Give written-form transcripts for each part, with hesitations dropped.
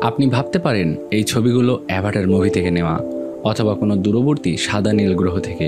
আপনি ভাবতে পারেন এই ছবিগুলো অ্যাভাটার মুভি থেকে নেওয়া অথবা কোনো দূরবর্তী সাদা নীল গ্রহ থেকে।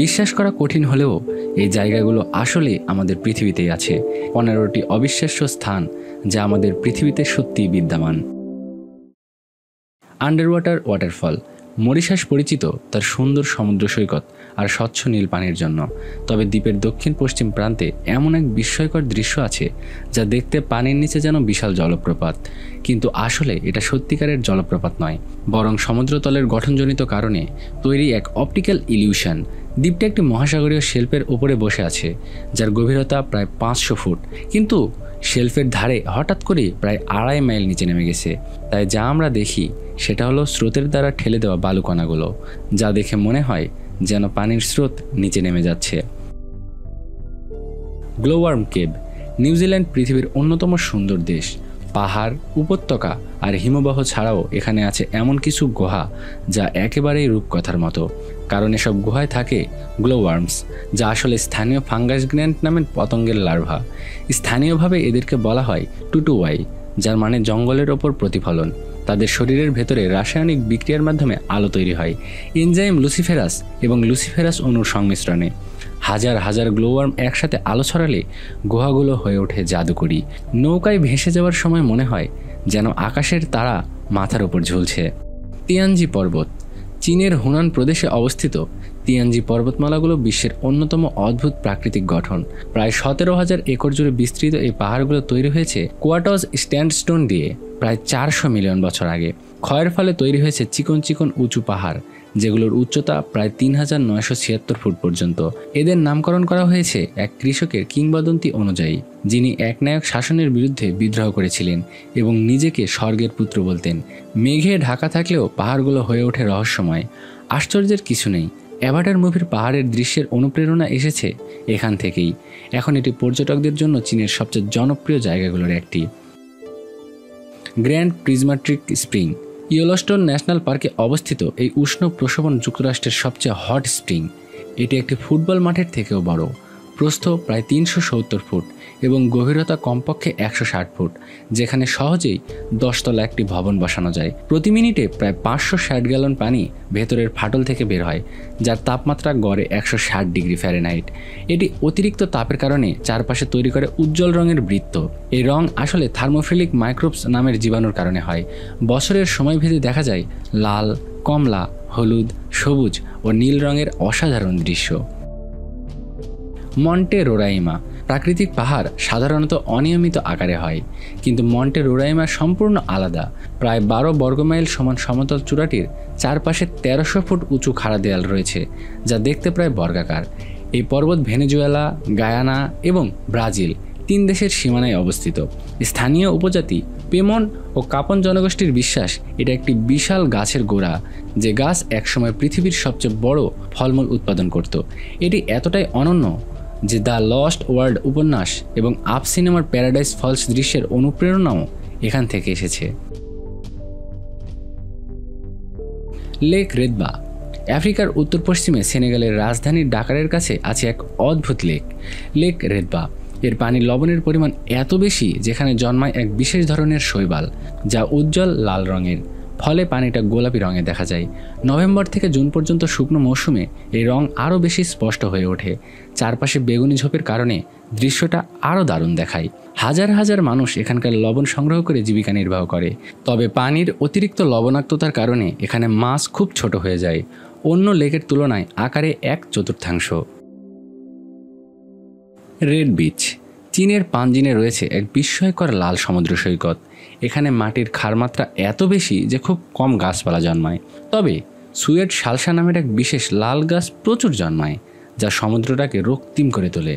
বিশ্বাস করা কঠিন হলেও এই জায়গাগুলো আসলে আমাদের পৃথিবীতেই আছে। 15টি অবিশ্বাস্য স্থান যা আমাদের পৃথিবীতে সত্যিই বিদ্যমান। Underwater waterfall. মরিশাস পরিচিত তার সুন্দর সমুদ্র সৈকত আর স্বচ্ছ নীল পানির জন্য, তবে দ্বীপের দক্ষিণ পশ্চিম প্রান্তে এমন এক বিস্ময়কর দৃশ্য আছে যা দেখতে পানির নিচে যেন বিশাল জলপ্রপাত, কিন্তু আসলে এটা সত্যিকারের জলপ্রপাত নয়, বরং সমুদ্রতলের গঠনজনিত কারণে তৈরি এক অপটিক্যাল ইলিউশন। দ্বীপটা একটি মহাসাগরীয় শেল্ফের উপরে বসে আছে যার গভীরতা প্রায় 500 ফুট, কিন্তু শেল্ফের ধারে হঠাৎ করে প্রায় 2.5 মাইল নিচে নেমে গেছে। তাই যা আমরা দেখি সেটা হলো স্রোতের দ্বারা ঠেলে দেওয়া বালুকণাগুলো, যা দেখে মনে হয় যেন পানির স্রোত নিচে নেমে যাচ্ছে। গ্লোওয়ার্ম কেভ। নিউজিল্যান্ড পৃথিবীর অন্যতম সুন্দর দেশ। পাহাড়, উপত্যকা আর হিমবাহ ছাড়াও এখানে আছে এমন কিছু গুহা যা একেবারেই রূপকথার মতো, কারণ এসব গুহায় থাকে গ্লোওয়ার্মস, যা আসলে স্থানীয় ফাঙ্গাস গ্ল্যান্ড নামের পতঙ্গের লার্ভা। স্থানীয়ভাবে এদেরকে বলা হয় টুটুওয়াই, যার মানে জঙ্গলের ওপর প্রতিফলন। তাদের শরীরের ভেতরে রাসায়নিক বিক্রিয়ার মাধ্যমে আলো তৈরি হয় এনজাইম লুসিফেরাস এবং লুসিফেরাস অণুর সংমিশ্রণে। হাজার হাজার গ্লোওয়ার্ম একসাথে আলো ছড়ালে গুহাগুলো হয়ে ওঠে জাদুকরী। নৌকায় ভেসে যাওয়ার সময় মনে হয় যেন আকাশের তারা মাথার উপর ঝুলছে। তিয়ানজি পর্বত। চীনের হুনান প্রদেশে অবস্থিত তিয়ানজি পর্বতমালাগুলো বিশ্বের অন্যতম অদ্ভুত প্রাকৃতিক গঠন। প্রায় 17,000 একর জুড়ে বিস্তৃত এই পাহাড়গুলো তৈরি হয়েছে কোয়াটজ স্ট্যান্ডস্টোন দিয়ে প্রায় 400 মিলিয়ন বছর আগে। ক্ষয়ের ফলে তৈরি হয়েছে চিকন চিকন উঁচু পাহাড়, যেগুলোর উচ্চতা প্রায় 3,976 ফুট পর্যন্ত। এদের নামকরণ করা হয়েছে এক কৃষকের কিংবদন্তি অনুযায়ী, যিনি একনায়ক শাসনের বিরুদ্ধে বিদ্রোহ করেছিলেন এবং নিজেকে স্বর্গের পুত্র বলতেন। মেঘে ঢাকা থাকলেও পাহাড়গুলো হয়ে ওঠে রহস্যময়। আশ্চর্যের কিছু নেই, অ্যাভাটার মুভির পাহাড়ের দৃশ্যের অনুপ্রেরণা এসেছে এখান থেকেই। এখন এটি পর্যটকদের জন্য চীনের সবচেয়ে জনপ্রিয় জায়গাগুলোর একটি। Grand prismatic spring. Yellowstone national পার্কে অবস্থিত এই উষ্ণ প্রশোভন যুক্তরাষ্ট্রের সবচেয়ে হট স্প্রিং। এটি একটি ফুটবল মাঠের থেকেও বড়। প্রস্থ প্রায় 370 ফুট এবং গভীরতা কমপক্ষে 160 ফুট, যেখানে সহজেই 10 তলা একটি ভবন বসানো যায়। প্রতি মিনিটে প্রায় 560 গ্যালন পানি ভেতরের ফাটল থেকে বের হয়, যার তাপমাত্রা গড়ে 160 ডিগ্রি ফ্যারেনহাইট। এটি অতিরিক্ত তাপের কারণে চারপাশে তৈরি করে উজ্জ্বল রঙের বৃত্ত। এই রং আসলে থার্মোফিলিক মাইক্রোবস নামের জীবাণুর কারণে হয়। বছরের সময় ভেদে দেখা যায় লাল, কমলা, হলুদ, সবুজ ও নীল রঙের অসাধারণ দৃশ্য। Monte Roraima. প্রাকৃতিক পাহাড় সাধারণত অনিয়মিত আকারে হয়, কিন্তু মন্টে রোরাইমা সম্পূর্ণ আলাদা। প্রায় 12 বর্গমাইল সমান সমতল চূড়াটির চারপাশে 1300 ফুট উঁচু খাড়া দেয়াল রয়েছে, যা দেখতে প্রায় বর্গাকার। এই পর্বত ভেনেজুয়েলা, গায়ানা এবং ব্রাজিল 3 দেশের সীমানায় অবস্থিত। স্থানীয় উপজাতি পেমন ও কাপন জনগোষ্ঠীর বিশ্বাস এটা একটি বিশাল গাছের গোড়া, যে গাছ একসময় পৃথিবীর সবচেয়ে বড় ফলমূল উৎপাদন করত। এটি এতটাই অনন্য যে দ্য লস্ট ওয়ার্ল্ড উপন্যাস এবং আপ সিনেমার প্যারাডাইস ফলস দৃশ্যের অনুপ্রেরণাও এখান থেকে এসেছে। লেক রেদবা। আফ্রিকার উত্তর পশ্চিমে সেনেগালের রাজধানী ডাকারের কাছে আছে এক অদ্ভুত লেক রেদবা। এর পানির লবণের পরিমাণ এত বেশি যেখানে জন্মায় এক বিশেষ ধরনের শৈবাল, যা উজ্জ্বল লাল রঙের, ফলে পানিটা গোলাপি রঙে দেখা যায়। নভেম্বর থেকে জুন পর্যন্ত শুকনো মৌসুমে এই রং আরও বেশি স্পষ্ট হয়ে ওঠে। চারপাশে বেগুনি ঝোপের কারণে দৃশ্যটা আরও দারুণ দেখায়। হাজার হাজার মানুষ এখানকার লবণ সংগ্রহ করে জীবিকা নির্বাহ করে, তবে পানির অতিরিক্ত লবণাক্ততার কারণে এখানে মাছ খুব ছোট হয়ে যায়, অন্য লেকের তুলনায় আকারে 1/4। Red beach. চীনের পানজিনে রয়েছে এক বিস্ময়কর লাল সমুদ্র সৈকত। এখানে মাটির ক্ষারমাত্রা এত বেশি যে খুব কম গাছপালা জন্মায়, তবে সুয়েট শালসা নামের এক বিশেষ লাল গাছ প্রচুর জন্মায়, যা সমুদ্রটাকে রক্তিম করে তোলে।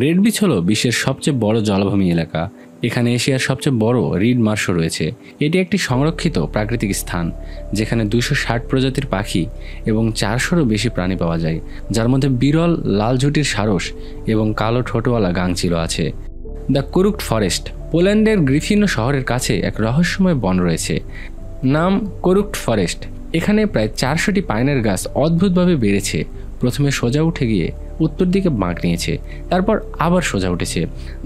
রেড বিচ হলো বিশ্বের সবচেয়ে বড় জলাভূমি এলাকা। এখানে এশিয়ার সবচেয়ে বড় রিড মার্শও রয়েছে। এটি একটি সংরক্ষিত প্রাকৃতিক স্থান যেখানে 260 প্রজাতির পাখি এবং 400-রও বেশি প্রাণী পাওয়া যায়, যার মধ্যে বিরল লাল ঝুটির সারস এবং কালো ঠোঁটওয়ালা গাংচিল আছে। The crooked forest. পোল্যান্ডের গ্রিফিনো শহরের কাছে এক রহস্যময় বন রয়েছে, নাম কুরুক্ট ফরেস্ট। এখানে প্রায় 400টি পাইনের গাছ অদ্ভুতভাবে বেড়েছে। প্রথমে সোজা উঠে গিয়ে উত্তর দিকে বাঁক নিয়েছে, তারপর আবার সোজা উঠেছে।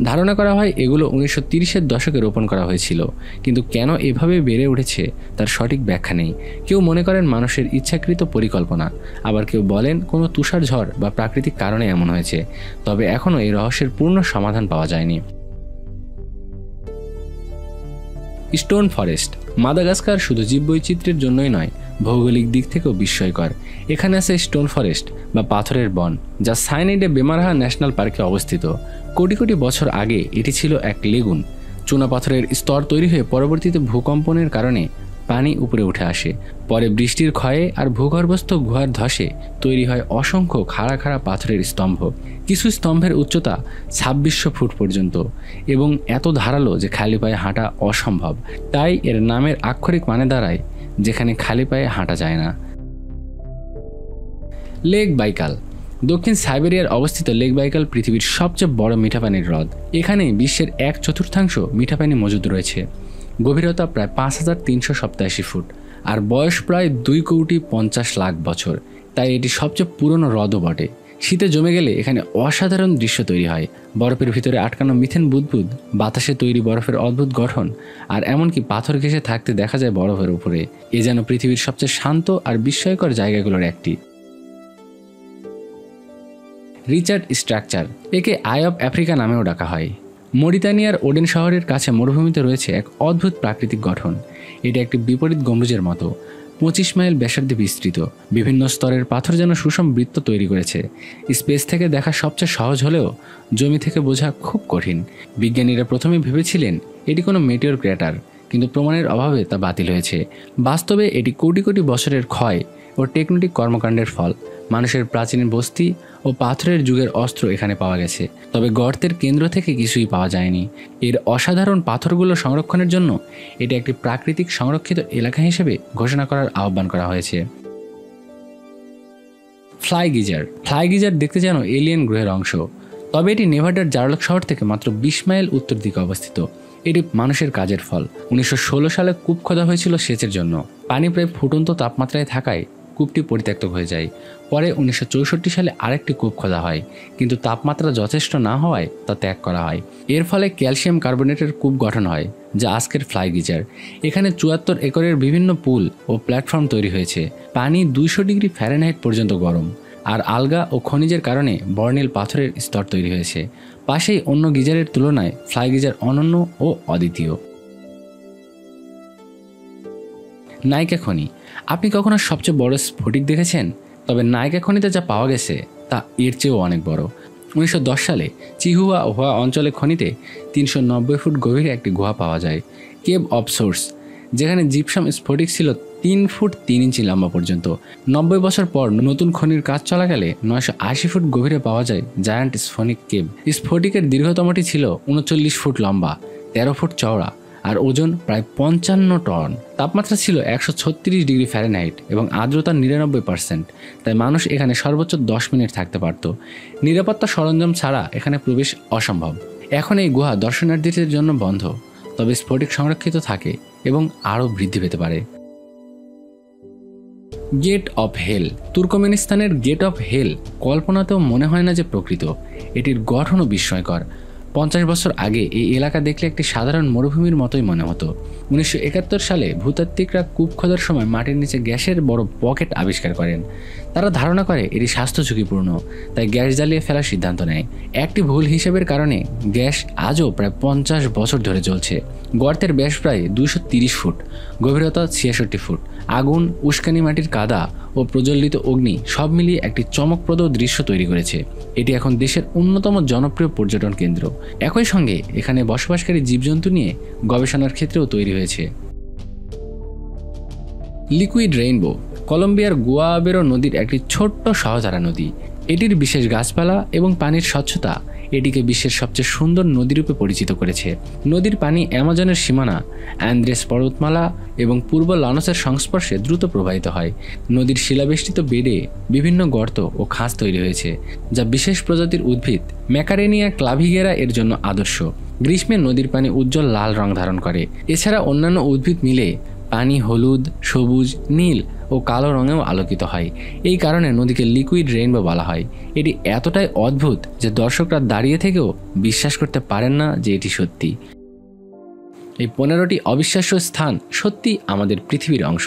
ধারণা করা হয় এগুলো 1930-এর দশকে রোপণ করা হয়েছিল, কিন্তু কেন এভাবে বেড়ে উঠেছে তার সঠিক ব্যাখ্যা নেই। কেউ মনে করেন মানুষের ইচ্ছাকৃত পরিকল্পনা, আবার কেউ বলেন কোনো তুষার ঝড় বা প্রাকৃতিক কারণে এমন হয়েছে। তবে এখনও এই রহস্যের পূর্ণ সমাধান পাওয়া যায়নি। স্টোন ফরেস্ট মাদাগাস্কার শুধু জীববৈচিত্র্যের জন্যই নয়, ভৌগোলিক দিক থেকেও বিস্ময়কর। এখানে আছে স্টোন ফরেস্ট বা পাথরের বন, যা সাইনিডে বেমারহা ন্যাশনাল পার্কে অবস্থিত। কোটি কোটি বছর আগে এটি ছিল এক লেগুন। চুনা পাথরের স্তর তৈরি হয়ে পরবর্তীতে ভূকম্পনের কারণে পানি উপরে উঠে আসে। পরে বৃষ্টির ক্ষয়ে আর ভূগর্ভস্থ গুহার ধসে তৈরি হয় অসংখ্য খাড়া খাড়া পাথরের স্তম্ভ। কিছু স্তম্ভের উচ্চতা 2600 ফুট পর্যন্ত এবং এত ধারালো যে খালি পায়ে হাঁটা অসম্ভব। তাই এর নামের আক্ষরিক মানে দাঁড়ায় যেখানে খালি পায়ে হাঁটা যায় না। লেক বাইকাল দক্ষিণ সাইবেরিয়ার অবস্থিত লেক বাইকাল পৃথিবীর সবচেয়ে বড় মিঠা পানির হ্রদ। এখানে বিশ্বের 1/4 মিঠা পানি মজুদ রয়েছে। গভীরতা প্রায় 5387 ফুট আর বয়স প্রায় 2,50,00,000 বছর, তাই এটি সবচেয়ে পুরনো হ্রদও বটে। শীতে জমে গেলে এখানে অসাধারণ দৃশ্য তৈরি হয়। বরফের ভিতরে আটকানো মিথেন বুদবুদ, বাতাসে তৈরি বরফের অদ্ভুত গঠন, আর এমনকি পাথর ঘেঁষে থাকতে দেখা যায় বরফের উপরে। এ যেন পৃথিবীর সবচেয়ে শান্ত আর বিস্ময়কর জায়গাগুলোর একটি। রিচার্ড স্ট্রাকচার, একে আই অফ আফ্রিকা নামেও ডাকা হয়। মরিতানিয়ার ওডেন শহরের কাছে মরুভূমিতে রয়েছে এক অদ্ভুত প্রাকৃতিক গঠন। এটি একটি বিপরীত গম্বুজের মতো, 25 মাইল ব্যাসার্ধে বিস্তৃত। বিভিন্ন স্তরের পাথর যেন সুষম বৃত্ত তৈরি করেছে। স্পেস থেকে দেখা সবচেয়ে সহজ হলেও জমি থেকে বোঝা খুব কঠিন। বিজ্ঞানীরা প্রথমে ভেবেছিলেন এটি কোনো মেটিওর ক্র্যাটার, কিন্তু প্রমাণের অভাবে তা বাতিল হয়েছে। বাস্তবে এটি কোটি কোটি বছরের ক্ষয় ও টেকনোটিক কর্মকাণ্ডের ফল। মানুষের প্রাচীন বস্তি ও পাথরের যুগের অস্ত্র এখানে পাওয়া গেছে, তবে গর্তের কেন্দ্র থেকে কিছুই পাওয়া যায়নি। এর অসাধারণ পাথরগুলো সংরক্ষণের জন্য এটি একটি প্রাকৃতিক সংরক্ষিত এলাকা হিসেবে ঘোষণা করার আহ্বান করা হয়েছে। ফ্লাই গিজার দেখতে যেন এলিয়েন গ্রহের অংশ, তবে এটি নেভাডার জার্লক শহর থেকে মাত্র 20 মাইল উত্তর দিকে অবস্থিত। এটি মানুষের কাজের ফল। 1916 সালে কূপ খোদা হয়েছিল সেচের জন্য। পানি প্রায় ফুটন্ত তাপমাত্রায় থাকায় কূপটি পরিত্যক্ত হয়ে যায়। পরে 1964 সালে আরেকটি কূপ খোদা হয়, কিন্তু তাপমাত্রা যথেষ্ট না হওয়ায় তা ত্যাগ করা হয়। এর ফলে ক্যালসিয়াম কার্বনেটের কূপ গঠন হয়, যা আজকের ফ্লাই গিজার। এখানে 74 একরের বিভিন্ন পুল ও প্ল্যাটফর্ম তৈরি হয়েছে। পানি 200 ডিগ্রি ফ্যারেনহাইট পর্যন্ত গরম, আর আলগা ও খনিজের কারণে বর্ণিল পাথরের স্তর তৈরি হয়েছে। পাশেই অন্য গিজারের তুলনায় ফ্লাই গিজার অনন্য ও অদ্বিতীয়। নাইকা খনি, আপনি কখনো সবচেয়ে বড় স্ফটিক দেখেছেন? তবে নাইকা খনিতে যা পাওয়া গেছে তা এর চেয়েও অনেক বড়। 1910 সালে চিহুয়াহুয়া অঞ্চলে খনিতে 390 ফুট গভীরে একটি গুহা পাওয়া যায়, কেভ অফ সোর্স, যেখানে জিপসাম স্ফটিক ছিল 3 ফুট 3 ইঞ্চি লম্বা পর্যন্ত। 90 বছর পর নতুন খনির কাজ চলা গেলে 980 ফুট গভীরে পাওয়া যায় জায়ান্ট স্ফটিক কেভ। স্ফটিকের দীর্ঘতমটি ছিল 39 ফুট লম্বা, 13 ফুট চওড়া আর ওজন প্রায় 55 টন। তাপমাত্রা ছিল 136 ডিগ্রি ফ্যারেনহাইট এবং আর্দ্রতা 99%, তাই মানুষ এখানে সর্বোচ্চ 10 মিনিট থাকতে পারত। নিরাপত্তা সরঞ্জাম ছাড়া এখানে প্রবেশ অসম্ভব। এখন এই গুহা দর্শনার্থীদের জন্য বন্ধ, তবে স্ফটিক সংরক্ষিত থাকে এবং আরও বৃদ্ধি পেতে পারে। গেট অফ হেল, তুর্কমেনিস্তানের গেট অফ হেল কল্পনাতেও মনে হয় না যে প্রকৃত। এটির গঠনও বিস্ময়কর। 50 বছর আগে এই এলাকা দেখলে একটি সাধারণ মরুভূমির মতোই মনে হতো। 1971 সালে ভূতাত্ত্বিকরা কূপ খোদার সময় মাটির নিচে গ্যাসের বড় পকেট আবিষ্কার করেন। তারা ধারণা করে এটি স্বাস্থ্য ঝুঁকিপূর্ণ, তাই গ্যাস জ্বালিয়ে ফেলার সিদ্ধান্ত নেয়। একটি ভুল হিসেবের কারণে গ্যাস আজও প্রায় 50 বছর ধরে চলছে। গর্তের ব্যাস প্রায় 230 ফুট, গভীরতা 66 ফুট। আগুন, উস্কানি মাটির কাদা ও প্রজ্বলিত অগ্নি সব মিলিয়ে একটি চমকপ্রদ দৃশ্য তৈরি করেছে। এটি এখন দেশের অন্যতম জনপ্রিয় পর্যটন কেন্দ্র। একই সঙ্গে এখানে বসবাসকারী জীবজন্তু নিয়ে গবেষণার ক্ষেত্রেও তৈরি হয়েছে। লিকুইড রেইনবো, কলম্বিয়ার গুয়াবেরো নদীর একটি ছোট্ট সহজারা নদী। এটির বিশেষ গাছপালা এবং পানির স্বচ্ছতা এটিকে বিশ্বের সবচেয়ে সুন্দর নদীরূপে পরিচিত করেছে। নদীর পানি অ্যামাজনের সীমানা, অ্যান্দ্রেস পর্বতমালা এবং পূর্ব লানোসের সংস্পর্শে দ্রুত প্রবাহিত হয়। নদীর শিলাবেষ্টিত বেডে বিভিন্ন গর্ত ও খাঁজ তৈরি হয়েছে, যা বিশেষ প্রজাতির উদ্ভিদ ম্যাকারেনিয়া ক্লাভিগেরা এর জন্য আদর্শ। গ্রীষ্মে নদীর পানি উজ্জ্বল লাল রং ধারণ করে। এছাড়া অন্যান্য উদ্ভিদ মিলে পানি হলুদ, সবুজ, নীল ও কালো রঙেও আলোকিত হয়। এই কারণে নদীকে লিকুইড রেইনবো বলা হয়। এটি এতটাই অদ্ভুত যে দর্শকরা দাঁড়িয়ে থেকেও বিশ্বাস করতে পারেন না যে এটি সত্যি। এই 15টি অবিশ্বাস্য স্থান সত্যি আমাদের পৃথিবীর অংশ।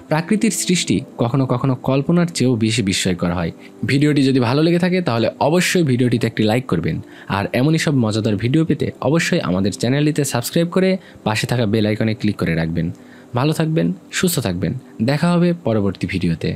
প্রাকৃতির সৃষ্টি কখনো কখনো কল্পনার চেয়েও বেশি বিস্ময়কর হয়। ভিডিওটি যদি ভালো লেগে থাকে তাহলে অবশ্যই ভিডিওটিতে একটি লাইক করবেন। আর এমনই সব মজাদার ভিডিও পেতে অবশ্যই আমাদের চ্যানেলটিতে সাবস্ক্রাইব করে পাশে থাকা বেল আইকনে ক্লিক করে রাখবেন। ভালো থাকবেন, সুস্থ থাকবেন। দেখা হবে পরবর্তী ভিডিওতে।